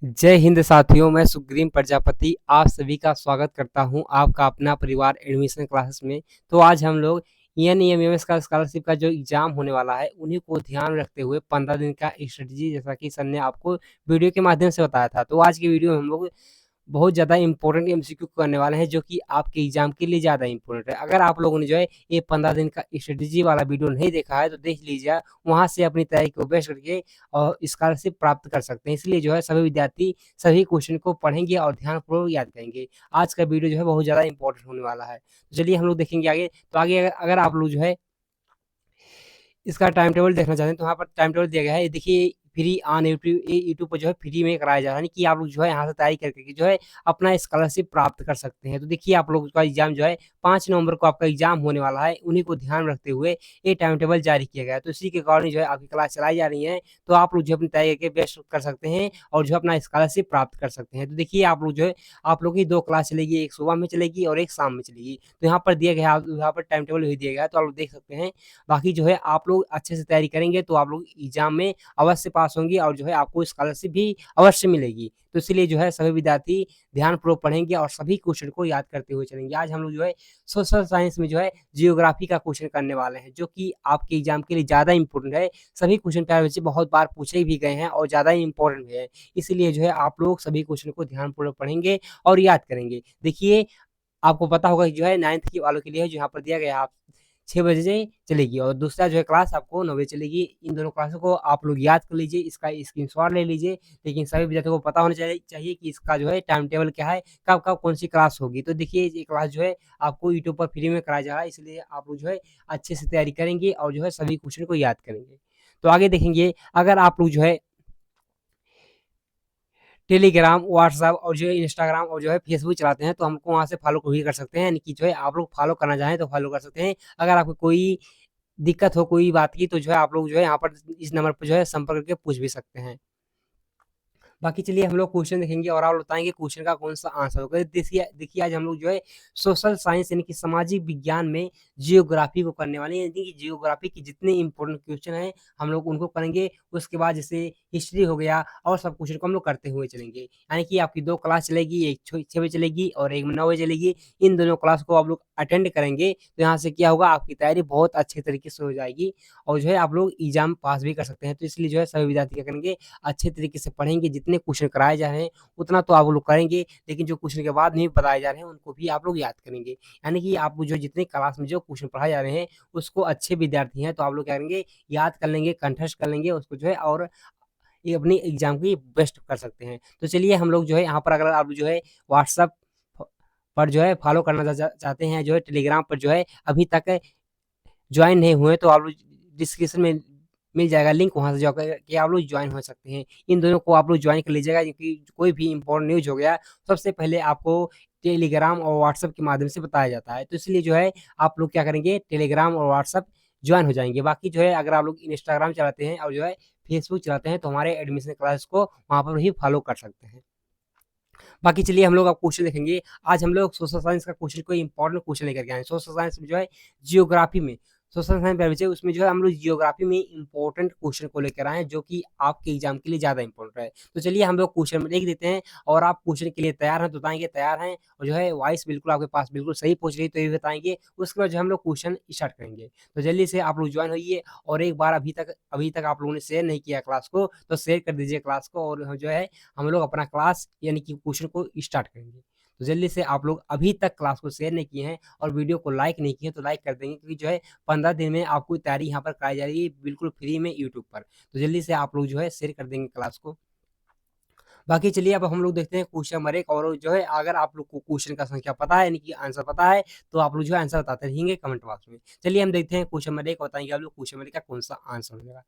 जय हिंद साथियों, मैं सुग्रीव प्रजापति आप सभी का स्वागत करता हूं आपका अपना परिवार एडमिशन क्लासेस में। तो आज हम लोग एनईएमएस का स्कॉलरशिप का जो एग्जाम होने वाला है उन्हीं को ध्यान में रखते हुए 15 दिन का स्ट्रेटजी जैसा कि सर ने आपको वीडियो के माध्यम से बताया था। तो आज की वीडियो में हम लोग बहुत ज़्यादा इंपॉर्टेंट एमसीक्यू करने वाले हैं जो कि आपके एग्जाम के लिए ज़्यादा इंपॉर्टेंट है। अगर आप लोगों ने जो है ये 15 दिन का स्ट्रेटजी वाला वीडियो नहीं देखा है तो देख लीजिए, वहाँ से अपनी तैयारी को बेस्ट करके और स्कॉलरशिप प्राप्त कर सकते हैं। इसलिए जो है सभी विद्यार्थी सभी क्वेश्चन को पढ़ेंगे और ध्यानपूर्वक याद करेंगे। आज का वीडियो जो है बहुत ज़्यादा इंपॉर्टेंट होने वाला है। तो चलिए हम लोग देखेंगे आगे। तो आगे अगर आप लोग जो है इसका टाइम टेबल देखना चाहते हैं तो यहाँ पर टाइम टेबल दिया गया है। ये देखिए, फ्री ऑन यूट्यूब यूट्यूब पर जो है फ्री में कराया जा रहा है, यानी कि आप लोग जो है यहाँ से तैयारी करके जो है अपना स्कॉलरशिप प्राप्त कर सकते हैं। तो देखिए, आप लोग का एग्जाम जो है 5 नवंबर को आपका एग्जाम होने वाला है, उन्हीं को ध्यान में रखते हुए ये टाइम टेबल जारी किया गया है। तो इसी के अकॉर्डिंग जो है आपकी क्लास चलाई जा रही है। तो आप लोग जो है अपनी तैयारी करके बेस्ट कर सकते हैं और जो है अपना स्कॉलरशिप प्राप्त कर सकते हैं। तो देखिए, आप लोग जो है आप लोग की 2 क्लास चलेगी, एक सुबह में चलेगी और एक शाम में चलेगी। तो यहाँ पर दिया गया है, यहाँ पर टाइम टेबल भी दिया गया है, तो आप लोग देख सकते हैं। बाकी जो है आप लोग अच्छे से तैयारी करेंगे तो आप लोग एग्जाम में अवश्य पास होंगे और जो है आपको स्कॉलरशिप भी अवश्य मिलेगी। तो इसलिए जो है सभी विद्यार्थी ध्यानपूर्वक पढ़ेंगे और सभी क्वेश्चन को याद करते हुए चलेंगे। आज हम लोग जो है सोशल साइंस में जो है जियोग्राफी का क्वेश्चन करने वाले हैं, जो कि आपके एग्जाम के लिए ज़्यादा इंपॉर्टेंट है। सभी क्वेश्चन प्यारे बच्चे बहुत बार पूछे भी गए हैं और ज़्यादा ही इंपॉर्टेंट भी है। इसलिए जो है आप लोग सभी क्वेश्चन को ध्यानपूर्वक पढ़ेंगे और याद करेंगे। देखिए, आपको पता होगा कि जो है 9th के वालों के लिए है, जो यहाँ पर दिया गया है, आप 6 बजे चलेगी और दूसरा जो है क्लास आपको 9 बजे चलेगी। इन दोनों क्लासों को आप लोग याद कर लीजिए, इसका स्क्रीनशॉट ले लीजिए। लेकिन सभी विद्यार्थियों को पता होना चाहिए कि इसका जो है टाइम टेबल क्या है, कब-कब कौन-सी क्लास होगी। तो देखिए, ये क्लास जो है आपको यूट्यूब पर फ्री में कराया जा रहा है, इसलिए आप लोग जो है अच्छे से तैयारी करेंगे और जो है सभी क्वेश्चन को याद करेंगे। तो आगे देखेंगे, अगर आप लोग जो है टेलीग्राम, व्हाट्सएप और जो है इंस्टाग्राम और जो है फेसबुक चलाते हैं तो हमको वहाँ से फॉलो भी कर सकते हैं, यानी कि जो है आप लोग फॉलो करना चाहें तो फॉलो कर सकते हैं। अगर आपको कोई दिक्कत हो कोई बात की तो जो है आप लोग जो है यहाँ पर इस नंबर पर जो है संपर्क करके पूछ भी सकते हैं। बाकी चलिए हम लोग क्वेश्चन देखेंगे और आप बताएंगे क्वेश्चन का कौन सा आंसर होगा। देखिए देखिए, आज हम लोग जो है सोशल साइंस यानी कि सामाजिक विज्ञान में जियोग्राफी को करने वाले हैं, यानी कि जियोग्राफी के जितने इंपॉर्टेंट क्वेश्चन हैं हम लोग उनको करेंगे। उसके बाद जैसे हिस्ट्री हो गया और सब क्वेश्चन को हम लोग करते हुए चलेंगे। यानी कि आपकी 2 क्लास चलेगी, एक 6 बजे चलेगी और एक 9 बजे चलेगी। इन दोनों क्लास को आप लोग अटेंड करेंगे तो यहाँ से क्या होगा, आपकी तैयारी बहुत अच्छे तरीके से हो जाएगी और जो है आप लोग एग्जाम पास भी कर सकते हैं। तो इसलिए जो है सभी विद्यार्थी क्या करेंगे, अच्छे तरीके से पढ़ेंगे। जितने क्वेश्चन कराए जा रहे हैं उतना तो आप लोग करेंगे, लेकिन जो क्वेश्चन के बाद नहीं बताए जा रहे हैं उनको भी आप लोग याद करेंगे। यानी कि आप जो जितने क्लास में जो क्वेश्चन पढ़ाए जा रहे हैं उसको अच्छे विद्यार्थी हैं तो आप लोग क्या करेंगे, याद कर लेंगे, कंठस्थ कर लेंगे उसको जो है और ये अपनी एग्जाम की बेस्ट कर सकते हैं। तो चलिए हम लोग जो है यहाँ पर, अगर आप जो है व्हाट्सएप पर जो है फॉलो करना चाहते हैं, जो है टेलीग्राम पर जो है अभी तक ज्वाइन नहीं हुए तो आप लोग डिस्क्रिप्शन में मिल जाएगा लिंक, वहाँ से जाकर के आप लोग ज्वाइन हो सकते हैं। इन दोनों को आप लोग ज्वाइन कर लीजिएगा, क्योंकि कोई भी इम्पोर्टेंट न्यूज़ हो गया सबसे पहले आपको टेलीग्राम और व्हाट्सएप के माध्यम से बताया जाता है। तो इसलिए जो है आप लोग क्या करेंगे, टेलीग्राम और व्हाट्सएप ज्वाइन हो जाएँगे। बाकी जो है अगर आप लोग इंस्टाग्राम चलाते हैं और जो है फेसबुक चलाते हैं तो हमारे एडमिशन क्लास को वहाँ पर भी फॉलो कर सकते हैं। बाकी चलिए हम लोग अब क्वेश्चन देखेंगे। आज हम लोग सोशल साइंस का क्वेश्चन, कोई इंपॉर्टेंट क्वेश्चन लेकर के आए हैं। सोशल साइंस में जो है जियोग्राफी में, सोशल साइंस बाय बच्चे उसमें जो है हम लोग जियोग्राफी में इंपॉर्टेंट क्वेश्चन को लेकर आए हैं, जो कि आपके एग्जाम के लिए ज़्यादा इंपॉर्टेंट है। तो चलिए हम लोग क्वेश्चन में लिख देते हैं और आप क्वेश्चन के लिए तैयार हैं तो बताएँगे तैयार हैं, और जो है वॉइस बिल्कुल आपके पास बिल्कुल सही पहुँच रही है तो ये भी बताएँगे। उसके बाद जो हम लोग क्वेश्चन स्टार्ट करेंगे। तो जल्दी से आप लोग जॉइन होइए और एक बार अभी तक आप लोगों ने शेयर नहीं किया क्लास को तो शेयर कर दीजिए क्लास को, और जो है हम लोग अपना क्लास यानी कि क्वेश्चन को स्टार्ट करेंगे। तो जल्दी से आप लोग अभी तक क्लास को शेयर नहीं किए हैं और वीडियो को लाइक नहीं किए हैं तो लाइक कर देंगे, क्योंकि जो है 15 दिन में आपको तैयारी यहाँ पर कराई जा रही है बिल्कुल फ्री में यूट्यूब पर। तो जल्दी से आप लोग जो है शेयर कर देंगे क्लास को। बाकी चलिए अब हम लोग देखते हैं क्वेश्चन नंबर 1, और जो है अगर आप लोग को क्वेश्चन का संख्या पता है यानी कि आंसर पता है तो आप लोग जो है आंसर बताते रहेंगे कमेंट बॉक्स में। चलिए हम देखते हैं क्वेश्चन नंबर 1, बताएंगे आप लोग क्वेश्चन नंबर 1 का कौन सा आंसर होगा।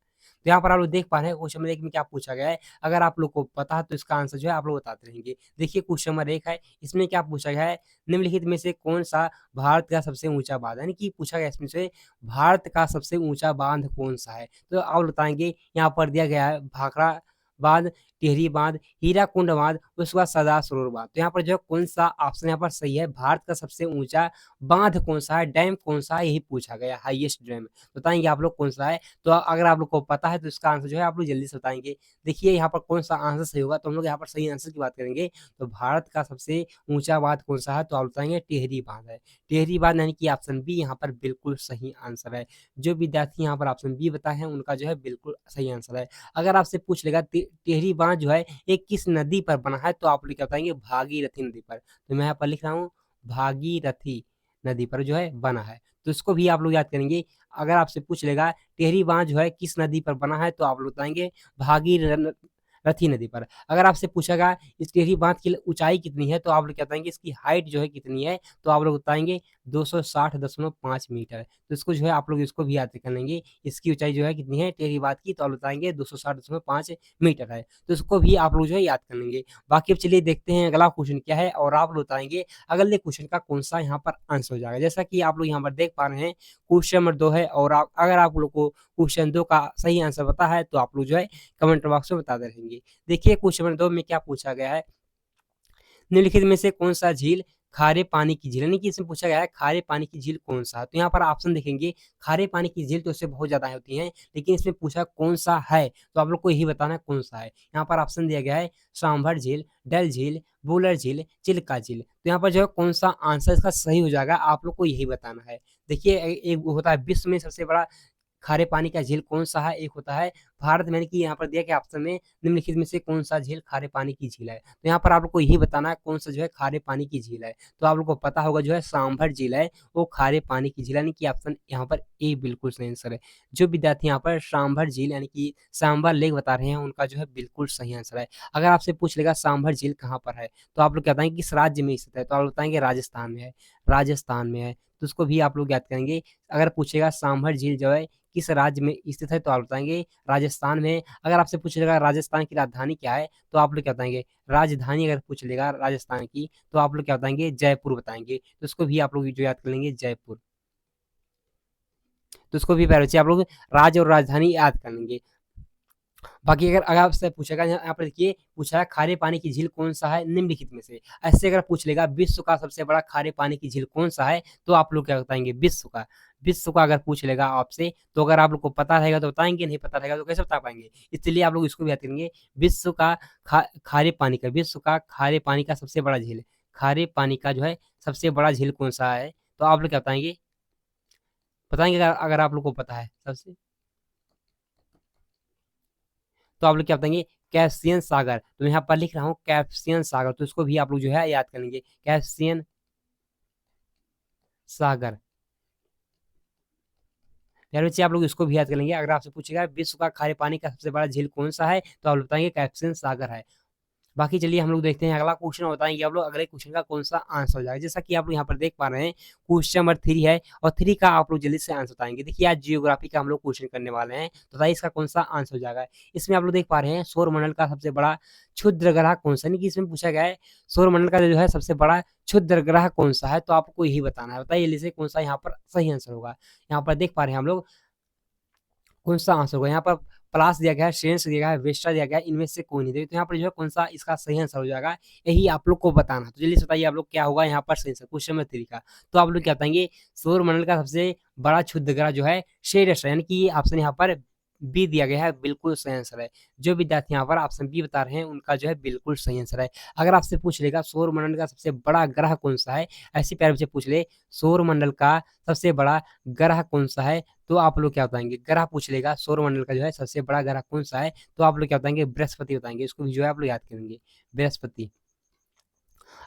तो यहाँ पर आप लोग देख पा रहे हैं क्वेश्चन नंबर 1 में क्या पूछा गया है। अगर आप लोग को पता है तो इसका आंसर जो है आप लोग बताते रहेंगे। देखिए क्वेश्चन नंबर 1 है, इसमें क्या पूछा गया है, निम्नलिखित में से कौन सा भारत का सबसे ऊंचा बांध, यानी कि पूछा गया इसमें से भारत का सबसे ऊंचा बांध कौन सा है। तो आप बताएंगे, यहाँ पर दिया गया है भाखड़ा बाँध, टिहरी बाँध, हीराकुंड बाँध, उसके बाद सरदार सरोवर बाँध। तो यहाँ पर जो है कौन-सा ऑप्शन यहाँ पर सही है? भारत का सबसे ऊँचा बाँध कौन-सा है? डैम कौन-सा है? यही पूछा गया है, हाईएस्ट डैम। बताएँगे आप लोग कौन-सा है? तो अगर आप लोग को पता है तो इसका आंसर जो है आप लोग जल्दी से बताएँगे। देखिए यहाँ पर कौन-सा आंसर सही होगा, तो हम लोग यहाँ पर सही आंसर की बात करेंगे। तो भारत का सबसे ऊँचा बाँध कौन-सा है? तो आप बताएँगे टिहरी बाँध है। टिहरी बाँध यानी कि ऑप्शन बी यहाँ पर बिल्कुल सही आंसर है। जो विद्यार्थी यहाँ पर ऑप्शन बी बताए हैं उनका जो है बिल्कुल सही आंसर है। अगर आपसे पूछ लेगा टिहरी बाँध जो है ये किस नदी पर बना है? तो आप लोग क्या बताएँगे? भागीरथी नदी पर। तो मैं यहाँ पर लिख रहा हूँ भागीरथी नदी पर जो है बना है। तो इसको भी आप लोग याद करेंगे। अगर आपसे पूछ लेगा टिहरी बाँध जो है किस नदी पर बना है? तो आप लोग बताएँगे भागीरथी नदी पर। अगर आपसे पूछेगा इस टिहरी बाँध की ऊँचाई कितनी है? तो आप लोग क्या बताएँगे? इसकी हाइट जो है कितनी है? तो आप लोग बताएँगे 260.5 मीटर। तो इसको जो है आप लोग इसको भी याद कर लेंगे। इसकी ऊँचाई जो है कितनी है टिहरी बाँध की? तो आप बताएँगे 260.5 मीटर है। तो इसको भी आप लोग जो है याद कर लेंगे। बाकी अब चलिए देखते हैं अगला क्वेश्चन क्या है और आप लोग बताएँगे अगले क्वेश्चन का कौन-सा यहाँ पर आंसर हो जाएगा। जैसा कि आप लोग यहाँ पर देख पा रहे हैं क्वेश्चन नंबर 2 है और अगर आप लोग को क्वेश्चन 2 का सही आंसर पता है तो आप लोग जो है कमेंट बॉक्स में बताते रहेंगे। देखिए क्वेश्चन नंबर 2 में क्या पूछा गया है? निम्नलिखित में से कौन-सा झील खारे पानी की झील यानी कि इसमें पूछा गया है खारे पानी की झील कौन-सा है? तो यहाँ पर ऑप्शन देखेंगे खारे पानी की झील तो इससे बहुत ज़्यादा होती हैं, लेकिन इसमें पूछा कौन-सा है? तो आप लोग को यही बताना है कौन-सा है। यहाँ पर ऑप्शन दिया गया है सांभर झील, डल झील, वुलर झील, चिल्का झील। तो यहाँ पर जो है कौन-सा आंसर इसका सही हो जाएगा आप लोग को यही बताना है। देखिए एक वो होता है विश्व में सबसे बड़ा खारे पानी का झील कौन-सा है? एक होता है भारत में यानी कि यहाँ पर दिया गया ऑप्शन में निम्नलिखित में से कौन-सा झील खारे पानी की झील है? तो यहाँ पर आप लोग को यही बताना है कौन-सा जो है खारे पानी की झील है। तो आप लोग को पता होगा जो है सांभर झील है, वो खारे पानी की झील यानी कि ऑप्शन यहाँ पर ए बिल्कुल सही आंसर है। जो विद्यार्थी यहाँ पर सांभर झील यानी कि सांभर लेक बता रहे हैं उनका जो है बिल्कुल सही आंसर है। अगर आपसे पूछ लेगा सांभर झील कहाँ पर है? तो आप लोग क्या बताएँगे किस राज्य में स्थित है? तो आप लोग बताएँगे राजस्थान में है, राजस्थान में है। तो उसको भी आप लोग याद करेंगे। अगर पूछेगा सांभर झील जो है किस राज्य में स्थित है? तो आप बताएँगे राजस्थान में। अगर आपसे पूछेगा राजस्थान की राजधानी क्या है? तो आप लोग क्या बताएँगे? राजधानी अगर पूछ लेगा राजस्थान की, तो आप लोग क्या बताएँगे? जयपुर बताएँगे। तो उसको भी आप लोग जो याद कर लेंगे जयपुर। तो उसको भी प्यारे बच्चे आप लोग राज्य और राजधानी याद कर लेंगे। बाकी अगर अगर आपसे पूछेगा यहाँ पर देखिए पूछा है खारे पानी की झील कौन-सा है निम्नलिखित में से? ऐसे अगर पूछ लेगा विश्व का सबसे बड़ा खारे पानी की झील कौन-सा है? तो आप लोग क्या बताएँगे? विश्व का। विश्व का अगर पूछ लेगा आपसे तो अगर आप लोग को पता रहेगा तो बताएँगे, नहीं पता रहेगा तो कैसे बता पाएँगे? इसलिए आप लोग इसको भी याद करेंगे विश्व का विश्व का खारे पानी का सबसे बड़ा झील, खारे पानी का जो है सबसे बड़ा झील कौन-सा है? तो आप लोग क्या बताएँगे? बताएँगे अगर अगर आप लोग को पता है सबसे? तो आप लोग क्या बताएँगे? कैस्पियन सागर। तो मैं यहाँ पर लिख रहा हूँ कैस्पियन सागर, तो इसको भी आप लोग जो है याद कर लेंगे। कैस्पियन सागर। यार बच्चे आप लोग इसको भी याद कर लेंगे। अगर आपसे पूछेगा विश्व का खारे पानी का सबसे बड़ा झील कौन-सा है? तो आप लोग बताएँगे कैस्पियन सागर है। बाकी चलिए हम लोग देखते हैं अगला क्वेश्चन और बताएँगे आप लोग अगले क्वेश्चन का कौन-सा आंसर हो जाएगा। जैसा कि आप लोग यहाँ पर देख पा रहे हैं क्वेश्चन नंबर 3 है और 3 का आप लोग जल्दी से आंसर बताएँगे। देखिए आज जियोग्राफी का हम लोग क्वेश्चन करने वाले हैं, तो बताइए इसका कौन-सा आंसर हो जाएगा। इसमें आप लोग देख पा रहे हैं सौरमंडल का सबसे बड़ा क्षुद्र ग्रह कौन-सा है? यानी कि इसमें पूछा गया है सौरमंडल का जो है सबसे बड़ा क्षुद्र ग्रह कौन-सा है? तो आपको यही बताना है। बताइए जल्दी से कौन-सा यहाँ पर सही आंसर होगा। यहाँ पर देख पा रहे हैं हम लोग कौन-सा आंसर होगा? यहाँ पर प्लास दिया गया है, सेरेस दिया गया है, वेस्टा दिया गया है, इनमें से कोई नहीं दिया। तो यहाँ पर जो है कौन-सा इसका सही आंसर हो जाएगा, यही आप लोग को बताना है। तो जल्दी से बताइए आप लोग क्या होगा यहाँ पर सही आंसर क्वेश्चन नंबर 3 का। तो आप लोग क्या बताएँगे सौरमंडल का सबसे बड़ा क्षुद्र ग्रह जो है सेरेस है, यानी कि ऑप्शन यहाँ पर बी दिया गया है, बिल्कुल सही आंसर है। जो विद्यार्थी यहाँ पर ऑप्शन बी बता रहे हैं उनका जो है बिल्कुल सही आंसर है। अगर आपसे पूछ लेगा सौरमंडल का सबसे बड़ा ग्रह कौन-सा है? ऐसे प्यारे बच्चे पूछ ले सौरमंडल का सबसे बड़ा ग्रह कौन-सा है? तो आप लोग क्या बताएँगे? ग्रह पूछ लेगा सौरमंडल का जो है सबसे बड़ा ग्रह कौन-सा है? तो आप लोग क्या बताएँगे? बृहस्पति बताएँगे। इसको भी जो है आप लोग याद करेंगे, बृहस्पति।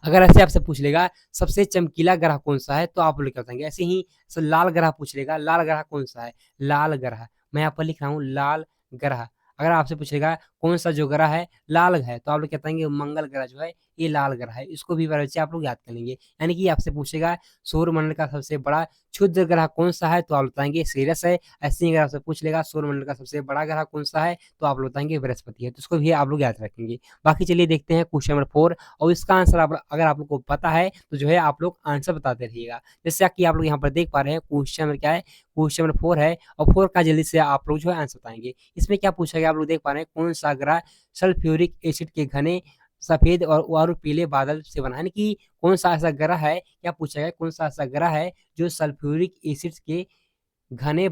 अगर ऐसे आपसे पूछ लेगा सबसे चमकीला ग्रह कौन-सा है? तो आप लोग क्या बताएँगे? ऐसे ही लाल ग्रह पूछ लेगा, लाल ग्रह कौन-सा है? लाल ग्रह। मैं यहाँ पर लिख रहा हूँ लाल ग्रह। अगर आपसे पूछेगा कौन-सा जो ग्रह है लाल है, तो आप लोग क्या बताएँगे? मंगल ग्रह जो है ये लाल ग्रह है। इसको भी बच्चे आप लोग याद कर लेंगे। यानी कि आपसे पूछेगा सौरमंडल का सबसे बड़ा क्षुद्र ग्रह कौन-सा है? तो आप बताएँगे सीरस है। ऐसे ही अगर आपसे पूछ लेगा सौरमंडल का सबसे बड़ा ग्रह कौन-सा है? तो आप लोग बताएँगे बृहस्पति है। तो इसको भी आप लोग याद रखेंगे। बाकी चलिए देखते हैं क्वेश्चन नंबर 4 और इसका आंसर आप अगर आप लोग को पता है तो जो है आप लोग आंसर बताते रहिएगा। जैसा कि आप लोग यहाँ पर देख पा रहे हैं क्वेश्चन नंबर क्या है? क्वेश्चन नंबर 4 है और 4 का जल्दी से आप लोग जो है आंसर बताएँगे। इसमें क्या पूछा गया आप लोग देख पा रहे हैं कौन-सा ग्रह सल्फ्यूरिक एसिड के घने सफ़ेद और पीले बादल से बना है? यानी कि कौन-सा ऐसा ग्रह है, क्या पूछा गया कौन-सा ऐसा ग्रह है जो सल्फ्यूरिक एसिड के घने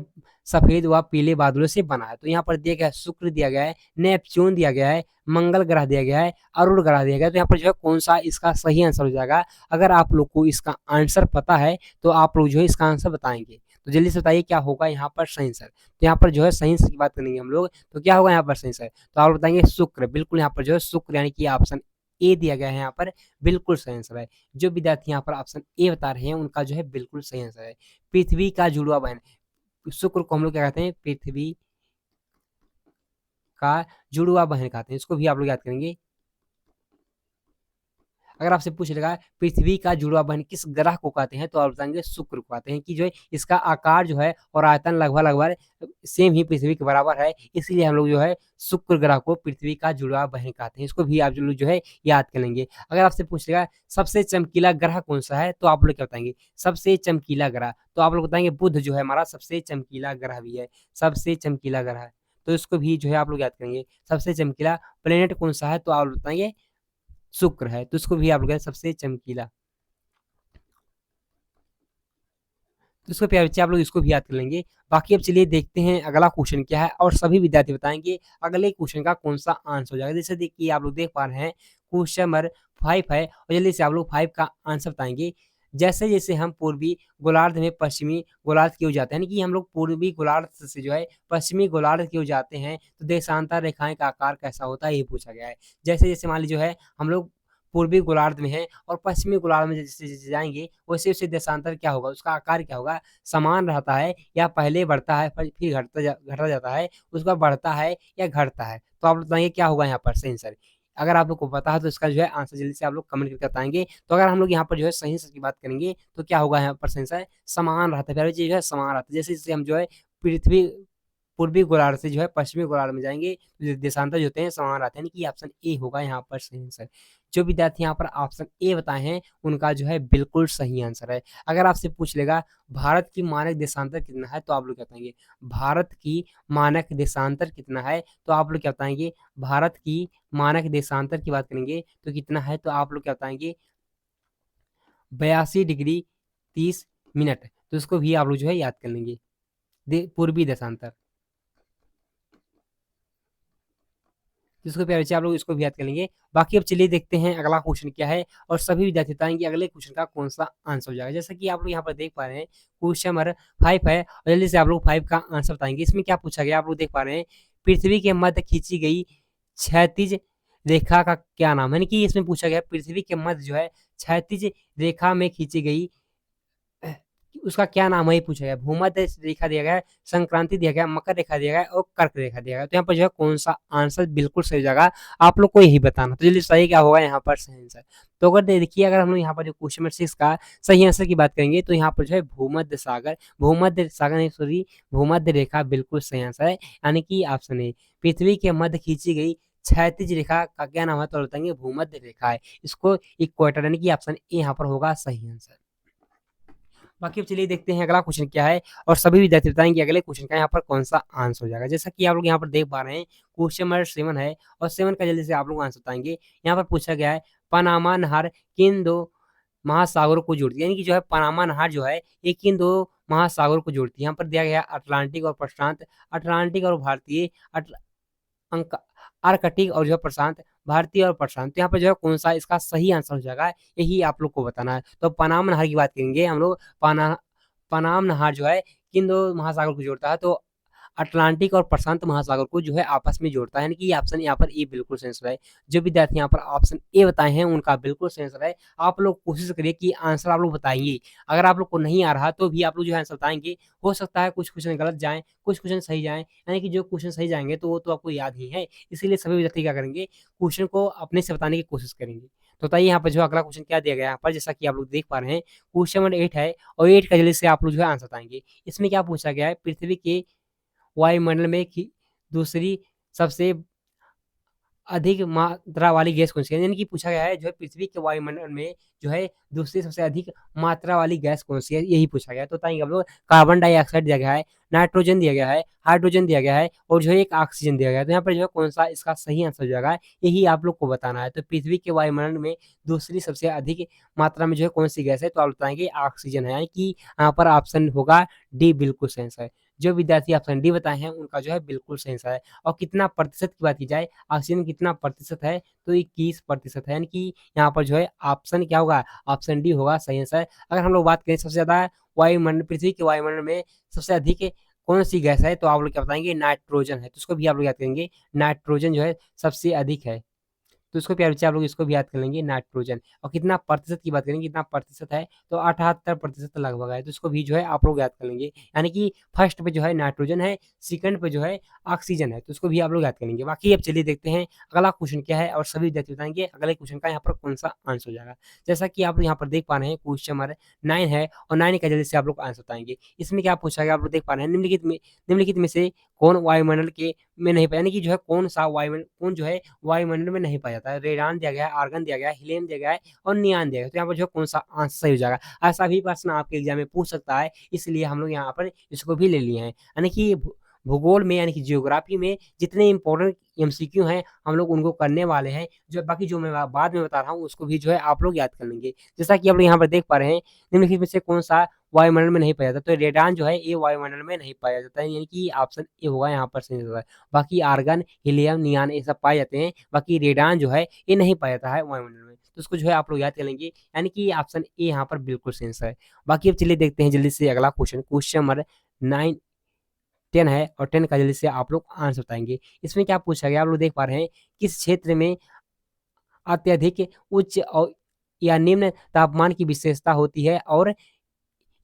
सफ़ेद व पीले बादलों से बना है? तो यहाँ पर दिया गया है शुक्र दिया गया है, नेपच्यून दिया गया है, मंगल ग्रह दिया गया है, अरुण ग्रह दिया गया है। तो यहाँ पर जो है कौन-सा इसका सही आंसर हो जाएगा? अगर आप लोग को इसका आंसर पता है, तो आप लोग जो है इसका आंसर बताएँगे। तो जल्दी से बताइए क्या होगा यहाँ पर सही आंसर? तो यहाँ पर जो है सही आंसर की बात करेंगे हम लोग, तो क्या होगा यहाँ पर सही आंसर? तो आप बताएँगे शुक्र, बिल्कुल यहाँ पर जो है शुक्र यानी कि ऑप्शन ए दिया गया है यहाँ पर, बिल्कुल सही आंसर है। जो विद्यार्थी यहाँ पर ऑप्शन ए बता रहे हैं, उनका जो है बिल्कुल सही आंसर है। पृथ्वी का जुड़वा बहन शुक्र को हम लोग क्या कहते हैं? पृथ्वी का जुड़वा बहन कहते हैं। इसको भी आप लोग याद करेंगे। अगर आपसे पूछ लेगा पृथ्वी का जुड़वा बहन किस ग्रह को कहते हैं? तो आप बताएँगे शुक्र को कहते हैं कि जो है इसका आकार जो है और आयतन लगभग-लगभग सेम ही पृथ्वी के बराबर है। इसीलिए हम लोग जो है शुक्र ग्रह को पृथ्वी का जुड़वा बहन कहते हैं। इसको भी आप लोग जो है याद कर लेंगे। अगर आपसे पूछ लेगा सबसे चमकीला ग्रह कौन-सा है? तो आप लोग क्या बताएँगे? सबसे चमकीला ग्रह, तो आप लोग बताएँगे बुध जो है हमारा सबसे चमकीला ग्रह भी है, सबसे चमकीला ग्रह है। तो इसको भी जो है आप लोग याद करेंगे। सबसे चमकीला प्लैनेट कौन-सा है? तो आप लोग बताएँगे शुक्र है, तो इसको भी आप लोग सबसे चमकीला। तो इसको प्यारे बच्चे आप लोग इसको भी याद कर लेंगे। बाकी अब चलिए देखते हैं अगला क्वेश्चन क्या है और सभी विद्यार्थी बताएँगे अगले क्वेश्चन का कौन-सा आंसर हो जाएगा। जैसे देखिए आप लोग देख पा रहे हैं क्वेश्चन नंबर 5 है और जल्दी से आप लोग 5 का आंसर बताएँगे। जैसे-जैसे हम पूर्वी गोलार्ध में पश्चिमी गोलार्ध की ओर जाते हैं, यानी कि हम लोग पूर्वी गोलार्ध से जो है पश्चिमी गोलार्ध की ओर जाते हैं, तो देशांतर रेखाएँ का आकार कैसा होता है? ये पूछा गया है। जैसे-जैसे मान लीजिए जो है हम लोग पूर्वी गोलार्ध में हैं और पश्चिमी गोलार्ध में जैसे-जैसे जाएँगे, वैसे-वैसे देशांतर क्या होगा? उसका आकार क्या होगा? समान रहता है या पहले बढ़ता है फिर घटता जाता है, उसके बाद बढ़ता है या घटता है? तो आप बताइए क्या होगा यहाँ पर सही आंसर? अगर आप लोग को पता है तो इसका जो है आंसर जल्दी से आप लोग कमेंट करके बताएँगे। तो अगर हम लोग यहाँ पर जो है सही आंसर की बात करेंगे, तो क्या होगा यहाँ पर सही आंसर? समान रहता है, पहली चीज़ है समान रहता है। जैसे-जैसे हम जो है पृथ्वी पूर्वी गोलार्ध से जो है पश्चिमी गोलार्ध में जाएँगे, देशांतर जो होते हैं समान रहते हैं, यानी कि ऑप्शन ए होगा यहाँ पर सही आंसर। जो विद्यार्थी यहाँ पर ऑप्शन ए बताए हैं, उनका जो है बिल्कुल सही आंसर है। अगर आपसे पूछ लेगा भारत की मानक देशांतर कितना है? तो आप लोग क्या बताएँगे? भारत की मानक देशांतर कितना है? तो आप लोग क्या बताएँगे? भारत की मानक देशांतर की बात करेंगे तो कितना है? तो आप लोग क्या बताएँगे? 82 डिग्री 30 मिनट। तो इसको भी आप लोग जो है याद कर लेंगे। पूर्वी देशांतर। जिसको प्यारे बच्चे आप लोग इसको भी याद कर लेंगे। बाकी अब चलिए देखते हैं अगला क्वेश्चन क्या है और सभी विद्यार्थी बताएँगे अगले क्वेश्चन का कौन-सा आंसर हो जाएगा। जैसा कि आप लोग यहाँ पर देख पा रहे हैं क्वेश्चन नंबर 5 है और जल्दी से आप लोग 5 का आंसर बताएँगे। इसमें क्या पूछा गया आप लोग देख पा रहे हैं, पृथ्वी के मध्य खींची गई क्षैतिज रेखा का क्या नाम है? यानी कि इसमें पूछा गया पृथ्वी के मध्य जो है क्षैतिज रेखा में खींची गई उसका क्या नाम है ये पूछा गया। भूमध्य रेखा दिया गया है, संक्रांति दिया गया है, मकर रेखा दिया गया है और कर्क रेखा दिया गया है। तो यहाँ पर जो है कौन-सा आंसर बिल्कुल सही हो जाएगा, आप लोग को यही बताना। तो चलिए सही क्या होगा यहाँ पर सही आंसर। तो अगर देखिए अगर हम लोग यहाँ पर जो क्वेश्चन नंबर 6 का सही आंसर की बात करेंगे तो यहाँ पर जो है भूमध्य सागर नहीं सॉरी भूमध्य रेखा बिल्कुल सही आंसर है। यानी कि ऑप्शन ए पृथ्वी के मध्य खींची गई क्षैतिज रेखा का क्या नाम है? तो बताएँगे भूमध्य रेखा है। इसको इक्वेटर यानी कि ऑप्शन ए यहाँ पर होगा सही आंसर। बाकी अब चलिए देखते हैं अगला क्वेश्चन क्या है और सभी विद्यार्थी बताएंगे अगले क्वेश्चन का यहाँ पर कौन सा आंसर हो जाएगा। जैसा कि आप लोग यहाँ पर देख पा रहे हैं क्वेश्चन नंबर 7 है और 7 का जल्दी से आप लोग आंसर बताएंगे। यहाँ पर पूछा गया है पनामा नहर किन दो महासागरों को जोड़ती है, यानी कि जो है पनामा नहर जो है ये किन दो महासागरों को जोड़ती है। यहाँ पर दिया गया है अटलांटिक और प्रशांत, अटलांटिक और भारतीय अंक आर्कटिक और जो है प्रशांत, भारतीय और प्रशांत। तो यहाँ पे जो है कौन-सा इसका सही आंसर हो जाएगा, यही आप लोग को बताना है। तो पनाम नहर की बात करेंगे हम लोग, पनाम नहर जो है किन 2 महासागर को जोड़ता है? तो अटलांटिक और प्रशांत महासागर को जो है आपस में जोड़ता है, यानी कि ऑप्शन यहाँ पर ए बिल्कुल सही आंसर है। जो विद्यार्थी यहाँ पर ऑप्शन ए बताए हैं, उनका बिल्कुल सही आंसर है। आप लोग कोशिश करिए कि आंसर आप लोग बताइए। अगर आप लोग को नहीं आ रहा, तो भी आप लोग जो है आंसर बताएँगे। हो सकता है कुछ क्वेश्चन गलत जाएँ, कुछ क्वेश्चन सही जाएँ, यानी कि जो क्वेश्चन सही जाएँगे, तो वो तो आपको याद ही है। इसीलिए सभी विद्यार्थी क्या करेंगे, क्वेश्चन को अपने से बताने की कोशिश करेंगे। तो बताइए यहाँ पर जो अगला क्वेश्चन क्या दिया गया है यहाँ पर, जैसा कि आप लोग देख पा रहे हैं क्वेश्चन नंबर 8 है और 8 का जल्दी से आप लोग जो है आंसर बताएंगे। इसमें क्या पूछा गया है, पृथ्वी के वायुमंडल में दूसरी सबसे अधिक मात्रा वाली गैस कौन सी है? यानी कि पूछा गया है जो है पृथ्वी के वायुमंडल में जो है दूसरी सबसे अधिक मात्रा वाली गैस कौन सी है, यही पूछा गया है। तो बताएंगे आप लोग, कार्बन डाइऑक्साइड दिया गया है, नाइट्रोजन दिया गया है, हाइड्रोजन दिया गया है और जो है एक ऑक्सीजन दिया गया है। तो यहाँ पर जो है कौन सा इसका सही आंसर हो जाएगा, यही आप लोग को बताना है। तो पृथ्वी के वायुमंडल में दूसरी सबसे अधिक मात्रा में जो है कौन सी गैस है, तो आप बताएंगे ऑक्सीजन है, यानी कि यहाँ पर ऑप्शन होगा डी बिल्कुल सही आंसर है। जो विद्यार्थी ऑप्शन डी बताए हैं उनका जो है बिल्कुल सही आंसर है। और कितना प्रतिशत की बात की जाए, ऑक्सीजन कितना प्रतिशत है, तो 21% है, यानी कि यहाँ पर जो है ऑप्शन क्या होगा, ऑप्शन डी होगा सही आंसर। अगर हम लोग बात करें सबसे ज्यादा वायुमंडल, पृथ्वी के वायुमंडल में सबसे अधिक कौन सी गैस है, तो आप लोग क्या बताएंगे, नाइट्रोजन है। तो उसको भी आप लोग याद करेंगे, नाइट्रोजन जो है सबसे अधिक है। तो इसको प्यारे बच्चे आप लोग इसको भी याद कर लेंगे, नाइट्रोजन। और कितना प्रतिशत की बात करेंगे, कितना प्रतिशत है, तो 78% लगभग है। तो इसको भी जो है आप लोग याद कर लेंगे, यानी कि फर्स्ट पे जो है नाइट्रोजन है, सेकंड पे जो है ऑक्सीजन है। तो इसको भी आप लोग याद कर लेंगे। बाकी अब चलिए देखते हैं अगला क्वेश्चन क्या है और सभी विद्यार्थी बताएंगे अगले क्वेश्चन का यहाँ पर कौन सा आंसर हो जाएगा। जैसा कि आप यहाँ पर देख पा रहे हैं क्वेश्चन नंबर 9 है और 9 का जल्दी से आप लोग आंसर बताएंगे। इसमें क्या पूछा गया आप लोग देख पा रहे हैं, निम्नलिखित में से कौन वायुमंडल के में नहीं पाया, यानी कि जो है कौन सा वायुमंडल, कौन जो है वायुमंडल में नहीं पाया जाता है। रेडान दिया गया है, आर्गन दिया गया है, हीलियम दिया गया है और नियान दिया गया है। तो यहाँ पर जो है कौन सा आंसर सही हो जाएगा। ऐसा भी प्रश्न आपके एग्जाम में पूछ सकता है, इसलिए हम लोग यहाँ पर इसको भी ले लिए हैं। यानी कि भूगोल में, यानी कि जियोग्राफी में जितने इंपॉर्टेंट एमसीक्यू हैं हम लोग उनको करने वाले हैं। जो बाकी जो मैं बाद में बता रहा हूँ उसको भी जो है आप लोग याद कर लेंगे। जैसा कि आप लोग यहाँ पर देख पा रहे हैं, निम्नलिखित में से कौन सा वायुमंडल में नहीं पाया जाता, तो रेडान जो है ये वायुमंडल में नहीं पाया जाता है, यानी कि ऑप्शन ए होगा यहाँ पर सही होगा। बाकी आर्गन, हीलियम, नियान ये सब पाए जाते हैं, बाकी रेडान जो है ये नहीं पाया जाता है वायुमंडल में। तो उसको जो है आप लोग याद कर लेंगे, यानी कि ऑप्शन ए यहाँ पर बिल्कुल सही है। बाकी अब चलिए देखते हैं जल्दी से अगला क्वेश्चन, क्वेश्चन नंबर 9 10 है और 10 का जल्दी से आप लोग आंसर बताएंगे। इसमें क्या पूछा गया आप लोग देख पा रहे हैं, किस क्षेत्र में अत्यधिक उच्च और या निम्न तापमान की विशेषता होती है और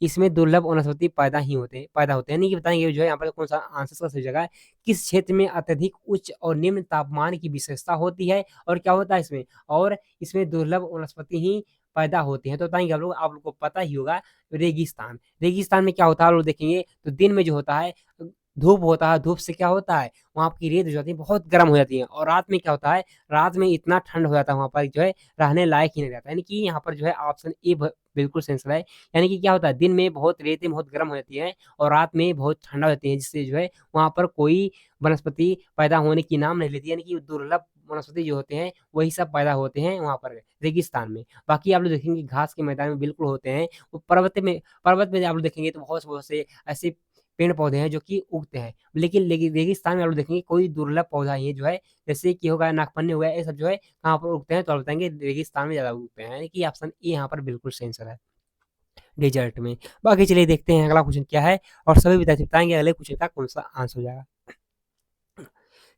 इसमें दुर्लभ वनस्पति पैदा होते हैं, नहीं कि बताएंगे जो है यहाँ पर कौन सा आंसर का सही जगह है। किस क्षेत्र में अत्यधिक उच्च और निम्न तापमान की विशेषता होती है और क्या होता है इसमें, और इसमें दुर्लभ वनस्पति ही पैदा होती हैं। तो बताएंगे आप लोग को पता ही होगा, रेगिस्तान। रेगिस्तान में क्या होता है आप लोग देखेंगे, तो दिन में जो होता है धूप होता है, धूप से क्या होता है वहाँ की रेत जो होती है बहुत गर्म हो जाती है, और रात में क्या होता है, रात में इतना ठंड हो जाता है वहाँ पर जो है रहने लायक ही नहीं रहता। यानी कि यहाँ पर जो है ऑप्शन ए बिल्कुल सही आंसर है। यानी कि क्या होता है, दिन में बहुत रेतें बहुत गर्म हो जाती है और रात में बहुत ठंडा हो जाती है, जिससे जो है वहाँ पर कोई वनस्पति पैदा होने की नाम नहीं लेती, यानी कि दुर्लभ वनस्पति जो होते हैं वही सब पैदा होते हैं वहाँ पर रेगिस्तान में। बाकी आप लोग देखेंगे घास के मैदान में बिल्कुल होते हैं। वो पर्वत में आप लोग देखेंगे तो बहुत बहुत से ऐसे पेड़ पौधे हैं जो कि उगते हैं, लेकिन रेगिस्तान में आप लोग देखेंगे कोई दुर्लभ पौधा ही है जो है, जैसे कि होगा नागफनी हो गया, ये सब जो है कहाँ पर उगते हैं, तो आप बताएंगे रेगिस्तान में ज्यादा उगते हैं, यानी कि ऑप्शन ए यहाँ पर बिल्कुल सही आंसर है, डेजर्ट में। बाकी चलिए देखते हैं अगला क्वेश्चन क्या है और सभी विद्यार्थी बताएंगे अगले क्वेश्चन का कौन सा आंसर हो जाएगा।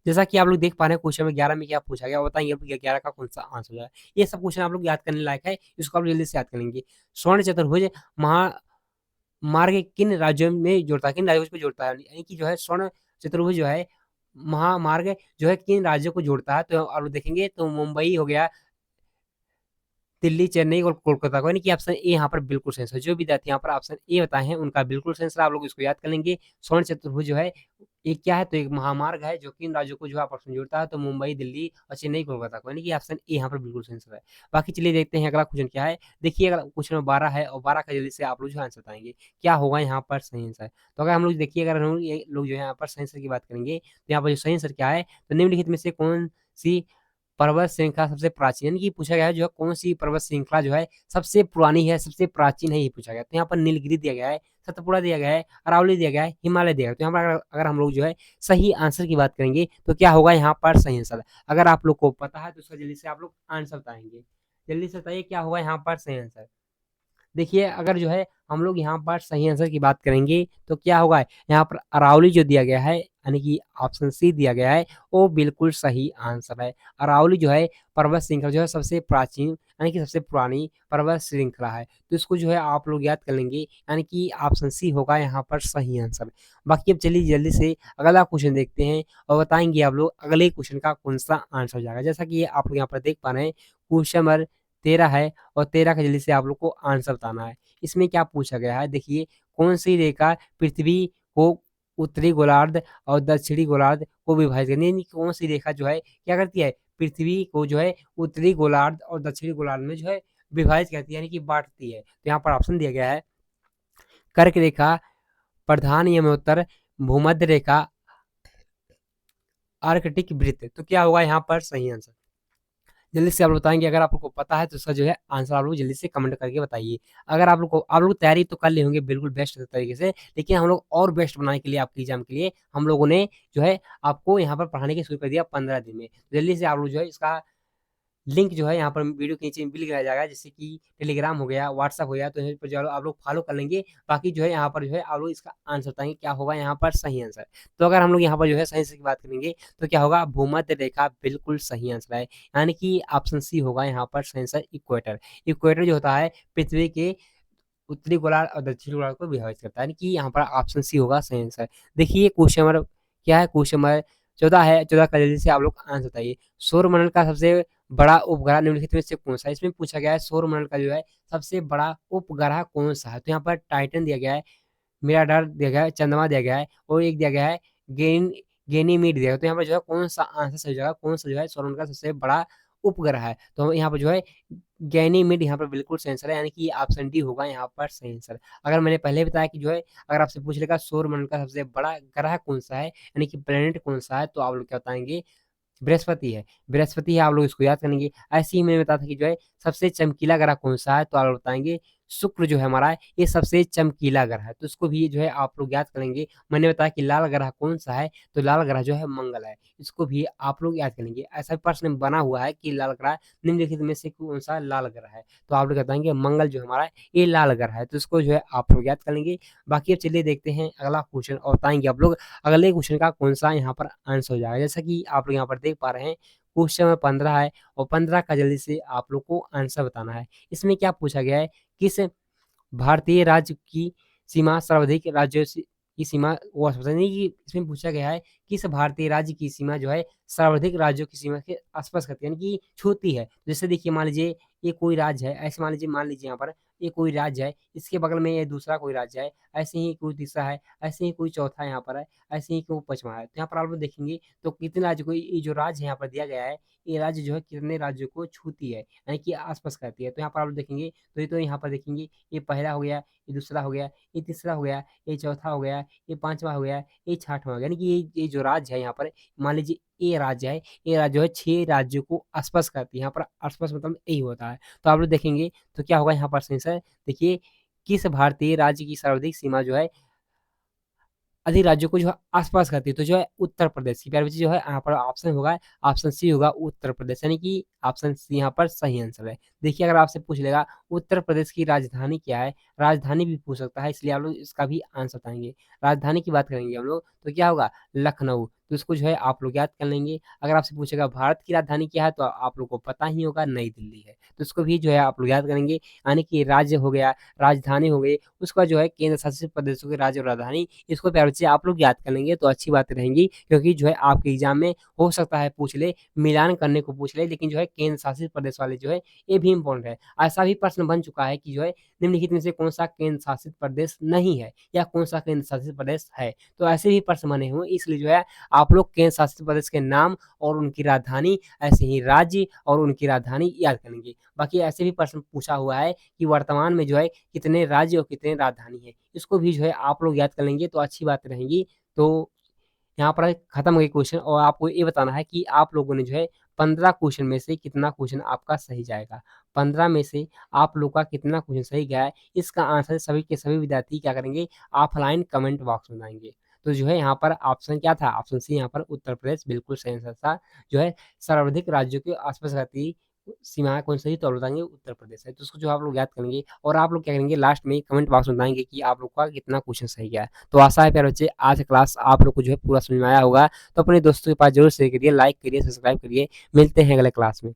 जैसा कि आप लोग देख पा रहे हैं क्वेश्चन में 11 में क्या पूछा गया, बताएंगे आप 11 का कौन सा आंसर हो जाएगा। ये सब क्वेश्चन आप लोग याद करने लायक है, इसको आप जल्दी से याद कर लेंगे। स्वर्ण चतुर्भुज महामार्ग किन राज्यों में जोड़ता है, किन राज्यों को जोड़ता है, यानी कि जो है स्वर्ण चतुर्भुज जो है महामार्ग जो है किन राज्यों को जोड़ता है, तो आप लोग देखेंगे तो मुंबई हो गया, दिल्ली, चेन्नई और कोलकाता को, यानी कि ऑप्शन ए यहाँ पर बिल्कुल सही है। जो विद्यार्थी यहाँ पर ऑप्शन ए बताए हैं उनका बिल्कुल सही है, आप लोग इसको याद कर लेंगे। स्वर्ण चतुर्भुज जो है ये क्या है, तो एक महामार्ग है जो कि इन राज्यों को जो आपस में जोड़ता है, तो मुंबई, दिल्ली और चेन्नई, कोलकाता को, यानी कि ऑप्शन ए यहाँ पर बिल्कुल सही है। बाकी चलिए देखते हैं अगला क्वेश्चन क्या है। देखिए अगला क्वेश्चन 12 है और 12 का जल्दी से आप लोग जो आंसर बताएंगे क्या होगा यहाँ पर सही आंसर। तो अगर हम लोग देखिए, अगर हम लोग जो है यहाँ पर सही आंसर की बात करेंगे तो यहाँ पर जो सही आंसर क्या है, तो निम्नलिखित में से कौन सी पर्वत श्रृंखला सबसे प्राचीन, यानी कि पूछा गया है जो है कौन सी पर्वत श्रृंखला जो है सबसे पुरानी है, सबसे प्राचीन है, ये पूछा गया। तो यहाँ पर नीलगिरी दिया गया है, सतपुड़ा दिया गया है, अरावली दिया गया है, हिमालय दिया गया है। तो यहाँ पर अगर हम लोग जो है सही आंसर की बात करेंगे तो क्या होगा यहाँ पर सही आंसर। अगर आप लोग को पता है तो उसका जल्दी से आप लोग आंसर बताएंगे, जल्दी से बताइए क्या होगा यहाँ पर सही आंसर। देखिए अगर जो है हम लोग यहाँ पर सही आंसर की बात करेंगे तो क्या होगा, यहाँ पर अरावली जो दिया गया है, यानी कि ऑप्शन सी दिया गया है, वो बिल्कुल सही आंसर है। अरावली जो है पर्वत श्रृंखला जो है सबसे प्राचीन यानी कि सबसे पुरानी पर्वत श्रृंखला है, तो इसको जो है आप लोग याद कर लेंगे, यानी कि ऑप्शन सी होगा यहाँ पर सही आंसर। बाकी अब चलिए जल्दी से अगला क्वेश्चन देखते हैं और बताएंगे आप लोग अगले क्वेश्चन का कौन सा आंसर हो जाएगा। जैसा कि आप लोग यहाँ पर देख पा रहे हैं क्वेश्चन नंबर 13 है और 13 का जल्दी से आप लोग को आंसर बताना है। इसमें क्या पूछा गया है, देखिए कौन सी रेखा पृथ्वी को उत्तरी गोलार्ध और दक्षिणी गोलार्ध को विभाजित करती है, यानी कौन सी रेखा जो है क्या करती है, पृथ्वी को जो है उत्तरी गोलार्ध और दक्षिणी गोलार्ध में जो है विभाजित करती है, यानी कि बांटती है। तो यहाँ पर ऑप्शन दिया गया है कर्क रेखा, प्रधान यमोत्तर, भूमध्य रेखा, आर्कटिक वृत्त। तो क्या होगा यहाँ पर सही आंसर, जल्दी से आप लोग बताएंगे। अगर आप लोग को पता है तो उसका जो है आंसर आप लोग जल्दी से कमेंट करके बताइए। अगर आप लोग तैयारी तो कर लिए होंगे बिल्कुल बेस्ट तरीके से, लेकिन हम लोग और बेस्ट बनाने के लिए आपके एग्जाम के लिए हम लोगों ने जो है आपको यहाँ पर पढ़ाने की शुरू कर दिया 15 दिन में। जल्दी से आप लोग जो है इसका लिंक जो है यहाँ पर वीडियो के नीचे भी लिखा जाएगा, जैसे कि टेलीग्राम हो गया, व्हाट्सअप हो गया, तो यहाँ पर जो आप लोग फॉलो कर लेंगे। बाकी जो है यहाँ पर जो है आप लोग इसका आंसर बताएंगे क्या होगा यहाँ पर सही आंसर। तो अगर हम लोग यहाँ पर जो है सही आंसर की बात करेंगे तो क्या होगा, भूमध्य रेखा बिल्कुल सही आंसर है, यानी कि ऑप्शन सी होगा यहाँ पर सही आंसर। इक्वेटर, इक्वेटर जो होता है पृथ्वी के उत्तरी गोलार्ध और दक्षिणी गोलार्ध को विभाजित करता है, यानी कि यहाँ पर ऑप्शन सी होगा सही आंसर। देखिए क्वेश्चन नंबर क्या है, क्वेश्चन नंबर 14 है। 14 का जल्दी से आप लोग आंसर बताइए। सौरमंडल का सबसे बड़ा उपग्रह निम्नलिखित में से कौन सा है। इसमें पूछा गया है सौरमंडल का जो है सबसे बड़ा उपग्रह कौन सा है। तो यहाँ पर टाइटन दिया गया है, मिराडार दिया गया है, चंद्रमा दिया गया है और एक दिया गया है गेन गेनीमीड दिया गया है। तो यहाँ पर जो है कौन सा आंसर सही होगा, कौन सा जो है सौरमंडल का सबसे बड़ा उपग्रह है। तो यहाँ पर जो है गैनीमेड यहाँ पर बिल्कुल सही आंसर है, यानी कि ऑप्शन डी होगा यहाँ पर सही आंसर। अगर मैंने पहले बताया कि जो है अगर आपसे पूछ लेगा सौरमंडल का सबसे बड़ा ग्रह कौन सा है, यानी कि प्लेनेट कौन सा है, तो आप लोग क्या बताएंगे, बृहस्पति है। बृहस्पति है, आप लोग इसको याद करेंगे। ऐसे ही मैंने बताया था कि जो है सबसे चमकीला ग्रह कौन सा है, तो आप लोग बताएंगे शुक्र जो है हमारा है ये सबसे चमकीला ग्रह है, तो इसको भी जो है आप लोग याद करेंगे। मैंने बताया कि लाल ग्रह कौन सा है, तो लाल ग्रह जो है मंगल है, इसको भी आप लोग याद करेंगे। ऐसा प्रश्न बना हुआ है कि लाल ग्रह निम्नलिखित में से कौन सा लाल ग्रह है, तो आप लोग बताएंगे मंगल जो हमारा है ये लाल ग्रह है, तो इसको जो है आप लोग याद करेंगे। बाकी अब चलिए देखते हैं अगला क्वेश्चन और बताएंगे आप लोग अगले क्वेश्चन का कौन सा यहाँ पर आंसर हो जाएगा। जैसा कि आप लोग यहाँ पर देख पा रहे हैं क्वेश्चन में 15 है और 15 का जल्दी से आप लोग को आंसर बताना है। इसमें क्या पूछा गया है, किस भारतीय राज्य की सीमा सर्वाधिक राज्यों से की सीमा वो नहीं, कि इसमें पूछा गया है किस भारतीय राज्य की सीमा जो है सर्वाधिक राज्यों की सीमा के आसपास करती है, यानी कि छूती है। जैसे देखिए मान लीजिए ये कोई राज्य है, ऐसे मान लीजिए यहाँ पर ये कोई राज्य है, इसके बगल में ये दूसरा कोई राज्य है, ऐसे ही कोई तीसरा है, ऐसे ही कोई चौथा यहाँ पर है, ऐसे ही कोई पांचवा है। तो यहाँ पर आप लोग देखेंगे तो कितने राज्य को ये जो राज्य यहाँ पर दिया गया है, ये राज्य जो है कितने राज्यों को छूती है, यानी कि आसपास करती है। तो यहाँ पर आप लोग देखेंगे तो यहाँ पर देखेंगे ये पहला हो गया, ये दूसरा हो गया, ये तीसरा हो गया, ये चौथा हो गया, ये पांचवा हो गया, ये छठवां हो गया, यानी कि ये जो राज्य है यहाँ पर मान लीजिए ये राज्य है, ये राज्य जो है 6 राज्यों को आसपास करती है। यहाँ पर आसपास मतलब यही होता है। तो आप लोग देखेंगे तो क्या होगा यहाँ पर आंसर, देखिए किस भारतीय राज्य की सर्वाधिक सीमा जो है अधिक राज्यों को जो है आसपास करती है, तो जो है उत्तर प्रदेश की प्यारे बच्चे जो है यहाँ पर ऑप्शन होगा, ऑप्शन सी होगा उत्तर प्रदेश, यानी कि ऑप्शन सी यहाँ पर सही आंसर है। देखिए अगर आपसे पूछ लेगा उत्तर प्रदेश की राजधानी क्या है, राजधानी भी पूछ सकता है, इसलिए आप लोग इसका भी आंसर बताएंगे। राजधानी की बात करेंगे हम लोग तो क्या होगा लखनऊ, तो इसको जो है आप लोग याद कर लेंगे। अगर आपसे पूछेगा भारत की राजधानी क्या है, तो आप लोग को पता ही होगा नई दिल्ली है, तो इसको भी जो है आप लोग याद करेंगे। यानी कि राज्य हो गया, राजधानी हो गई, उसका जो है केंद्र शासित प्रदेशों के राज्य और राजधानी, इसको प्यारे बच्चे आप लोग याद कर लेंगे तो अच्छी बातें रहेंगी, क्योंकि जो है आपके एग्जाम में हो सकता है पूछ ले, मिलान करने को पूछ ले, लेकिन जो है केंद्र शासित प्रदेश वाले जो है ये भी इंपॉर्टेंट है। ऐसा भी प्रश्न बन चुका है कि जो है निम्नलिखित में से कौन सा केंद्र शासित प्रदेश नहीं है या कौन सा केंद्र शासित प्रदेश है, तो ऐसे भी प्रश्न बने हुए, इसलिए जो है आप लोग केंद्र शासित प्रदेश के नाम और उनकी राजधानी, ऐसे ही राज्य और उनकी राजधानी याद करेंगे। बाकी ऐसे भी प्रश्न पूछा हुआ है कि वर्तमान में जो है कितने राज्य और कितने राजधानी है, इसको भी जो है आप लोग याद कर लेंगे तो अच्छी बात रहेंगी। तो यहाँ पर खत्म हो गई क्वेश्चन, और आपको ये बताना है कि आप लोगों ने जो है 15 क्वेश्चन में से कितना क्वेश्चन आपका सही जाएगा। 15 में से आप लोग का कितना क्वेश्चन सही गया है, इसका आंसर सभी के सभी विद्यार्थी क्या करेंगे, ऑफलाइन कमेंट बॉक्स में बताएंगे। तो जो है यहाँ पर ऑप्शन क्या था, ऑप्शन सी यहाँ पर उत्तर प्रदेश बिल्कुल सही आंसर था। जो है सर्वाधिक राज्यों के आसपास रहती सीमा कौन सी, तो बताएंगे उत्तर प्रदेश है। तो उसको जो आप लोग याद करेंगे और आप लोग क्या करेंगे लास्ट में कमेंट बॉक्स में बताएंगे कि आप लोग का कितना क्वेश्चन सही गया है। तो आशा है प्यारे बच्चे आज क्लास आप लोग को जो है पूरा समझ में आया होगा, तो अपने दोस्तों के पास जरूर शेयर करिए, लाइक करिए, सब्सक्राइब करिए। मिलते हैं अगले क्लास में।